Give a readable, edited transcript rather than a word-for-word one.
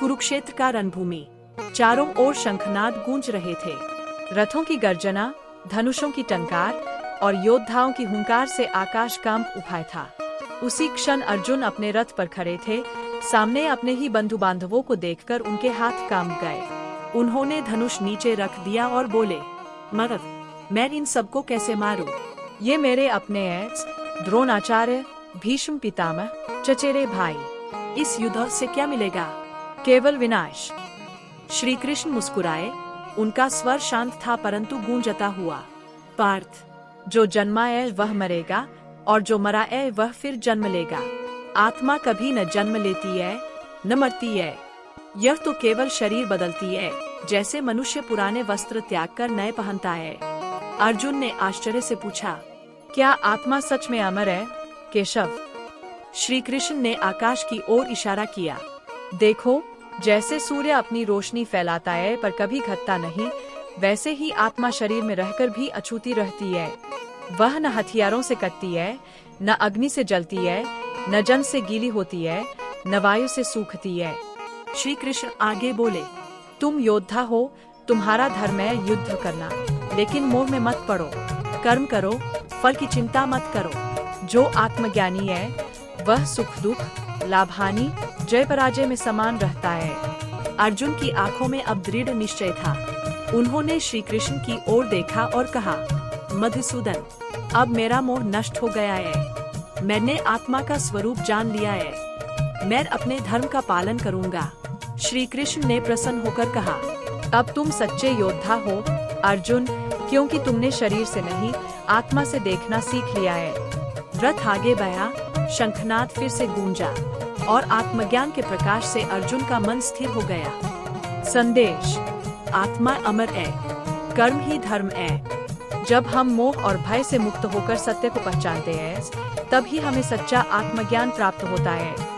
कुरुक्षेत्र का रणभूमि। चारों ओर शंखनाद गूंज रहे थे। रथों की गर्जना, धनुषों की टंकार और योद्धाओं की हुंकार से आकाश कांप उठा था। उसी क्षण अर्जुन अपने रथ पर खड़े थे। सामने अपने ही बंधु बांधवों को देखकर उनके हाथ कांप गए। उन्होंने धनुष नीचे रख दिया और बोले, मगर मैं इन सबको कैसे मारूं? ये मेरे अपने हैं, द्रोणाचार्य, भीष्म पितामह, चचेरे भाई। इस युद्ध से क्या मिलेगा? केवल विनाश। श्री कृष्ण मुस्कुराए। उनका स्वर शांत था परंतु गूंजता हुआ। पार्थ, जो जन्मा है वह मरेगा और जो मरा है वह फिर जन्म लेगा। आत्मा कभी न जन्म लेती है न मरती है। यह तो केवल शरीर बदलती है, जैसे मनुष्य पुराने वस्त्र त्याग कर नए पहनता है। अर्जुन ने आश्चर्य से पूछा, क्या आत्मा सच में अमर है केशव? श्री कृष्ण ने आकाश की ओर इशारा किया। देखो, जैसे सूर्य अपनी रोशनी फैलाता है पर कभी घटता नहीं, वैसे ही आत्मा शरीर में रहकर भी अछूती रहती है। वह न हथियारों से कटती है, न अग्नि से जलती है, न जल से गीली होती है, न वायु से सूखती है। श्री कृष्ण आगे बोले, तुम योद्धा हो, तुम्हारा धर्म है युद्ध करना, लेकिन मोह में मत पड़ो। कर्म करो, फल की चिंता मत करो। जो आत्मज्ञानी है वह सुख दुख, लाभ हानि, जय पराजय में समान रहता है। अर्जुन की आंखों में अब दृढ़ निश्चय था। उन्होंने श्री कृष्ण की ओर देखा और कहा, मधुसूदन, अब मेरा मोह नष्ट हो गया है। मैंने आत्मा का स्वरूप जान लिया है। मैं अपने धर्म का पालन करूंगा। श्री कृष्ण ने प्रसन्न होकर कहा, अब तुम सच्चे योद्धा हो अर्जुन, क्योंकि तुमने शरीर से नहीं आत्मा से देखना सीख लिया है। रथ आगे बढ़ा, शंखनाद फिर से गूंजा और आत्मज्ञान के प्रकाश से अर्जुन का मन स्थिर हो गया। संदेश, आत्मा अमर है, कर्म ही धर्म है। जब हम मोह और भय से मुक्त होकर सत्य को पहचानते हैं, तब ही हमें सच्चा आत्मज्ञान प्राप्त होता है।